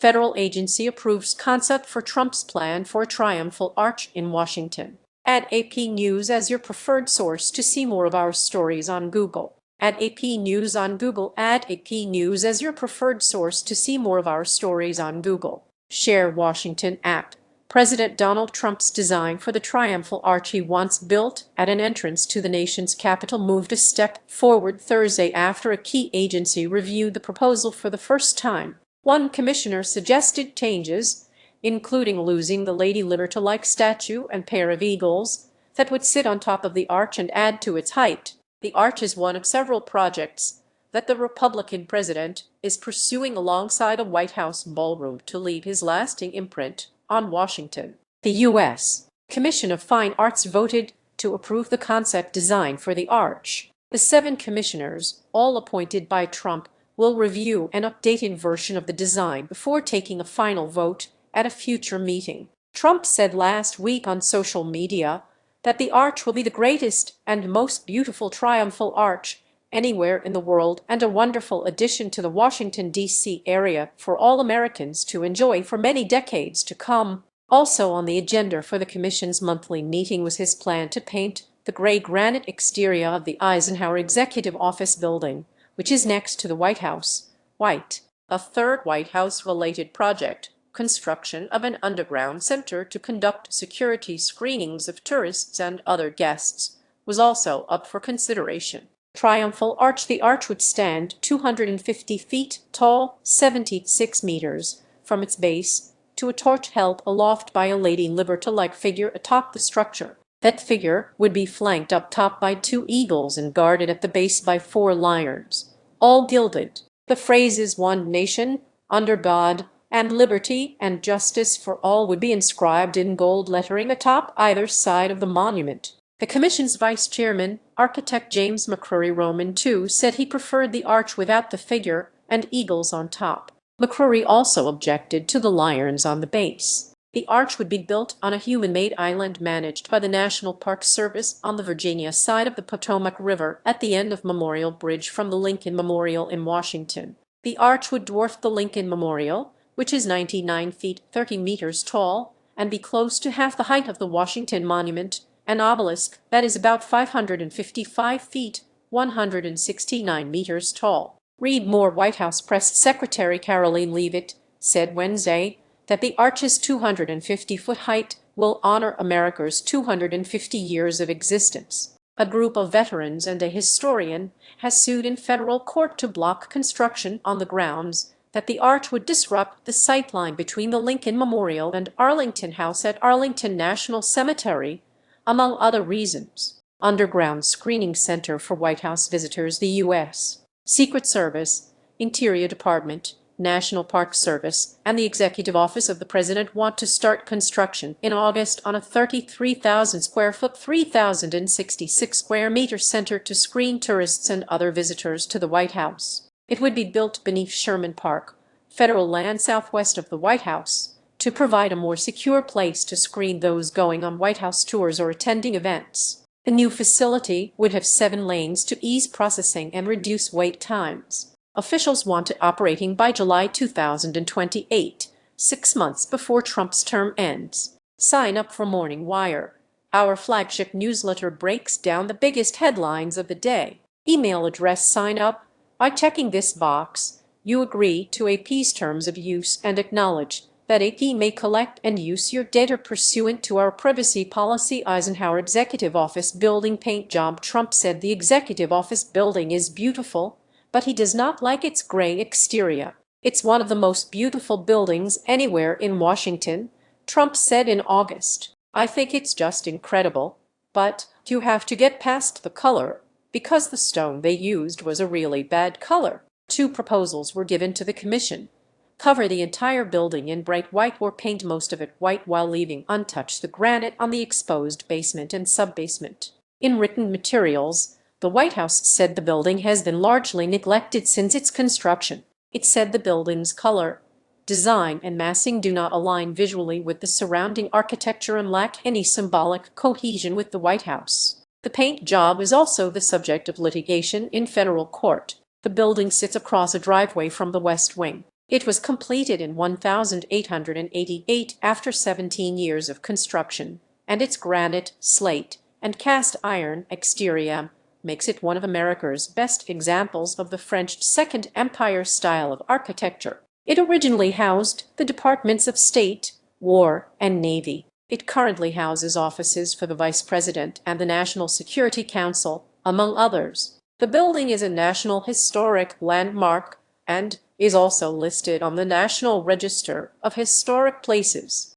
Federal agency approves concept for Trump's plan for a Triumphal Arch in Washington. Add AP News as your preferred source to see more of our stories on Google. Add AP News on Google. Add AP News as your preferred source to see more of our stories on Google. Share Washington app. President Donald Trump's design for the Triumphal Arch he once built at an entrance to the nation's capital moved a step forward Thursday after a key agency reviewed the proposal for the first time. One commissioner suggested changes, including losing the Lady Liberty-like statue and pair of eagles that would sit on top of the arch and add to its height. The arch is one of several projects that the Republican president is pursuing alongside a White House ballroom to leave his lasting imprint on Washington. The U.S. Commission of Fine Arts voted to approve the concept design for the arch. The 7 commissioners, all appointed by Trump, will review an updated version of the design before taking a final vote at a future meeting. Trump said last week on social media that the arch will be the greatest and most beautiful triumphal arch anywhere in the world and a wonderful addition to the Washington, D.C. area for all Americans to enjoy for many decades to come. Also on the agenda for the commission's monthly meeting was his plan to paint the gray granite exterior of the Eisenhower Executive Office building, which is next to the White House, white. A third White House-related project, construction of an underground center to conduct security screenings of tourists and other guests, was also up for consideration. Triumphal Arch. The arch would stand 250 feet tall, 76 meters, from its base to a torch held aloft by a Lady Liberty-like figure atop the structure. That figure would be flanked up top by 2 eagles and guarded at the base by 4 lions, all gilded. The phrases "One Nation, under God, and Liberty and Justice for All" would be inscribed in gold lettering atop either side of the monument. The commission's vice chairman, architect James McCrory Roman II, said he preferred the arch without the figure and eagles on top. McCrory also objected to the lions on the base. The arch would be built on a human-made island managed by the National Park Service on the Virginia side of the Potomac River at the end of Memorial Bridge from the Lincoln Memorial in Washington. The arch would dwarf the Lincoln Memorial, which is 99 feet 30 meters tall, and be close to half the height of the Washington Monument, an obelisk that is about 555 feet 169 meters tall. Read more. White House Press Secretary Karoline Leavitt said Wednesday that the arch's 250-foot height will honor America's 250 years of existence. A group of veterans and a historian has sued in federal court to block construction on the grounds that the arch would disrupt the sightline between the Lincoln Memorial and Arlington House at Arlington National Cemetery, among other reasons. Underground Screening Center for White House Visitors. The U.S. Secret Service, Interior Department, National Park Service, and the Executive Office of the President want to start construction in August on a 33,000 square foot, 3,066 square meter center to screen tourists and other visitors to the White House. It would be built beneath Sherman Park, federal land southwest of the White House, to provide a more secure place to screen those going on White House tours or attending events. The new facility would have 7 lanes to ease processing and reduce wait times. Officials want it operating by July 2028, 6 months before Trump's term ends. Sign up for Morning Wire. Our flagship newsletter breaks down the biggest headlines of the day. Email address: sign up. By checking this box, you agree to AP's terms of use and acknowledge that AP may collect and use your data pursuant to our privacy policy. Eisenhower Executive Office Building paint job. Trump said the Executive Office building is beautiful, but he does not like its gray exterior. It's one of the most beautiful buildings anywhere in Washington, Trump said in August. I think it's just incredible, but you have to get past the color, because the stone they used was a really bad color. 2 proposals were given to the commission: cover the entire building in bright white or paint most of it white while leaving untouched the granite on the exposed basement and sub-basement. In written materials, the White House said the building has been largely neglected since its construction. It said the building's color, design, and massing do not align visually with the surrounding architecture and lack any symbolic cohesion with the White House. The paint job is also the subject of litigation in federal court. The building sits across a driveway from the West Wing. It was completed in 1888 after 17 years of construction, and its granite, slate, and cast iron exterior makes it one of America's best examples of the French Second Empire style of architecture. It originally housed the Departments of State, War, and Navy. It currently houses offices for the Vice President and the National Security Council, among others. The building is a National Historic Landmark and is also listed on the National Register of Historic Places.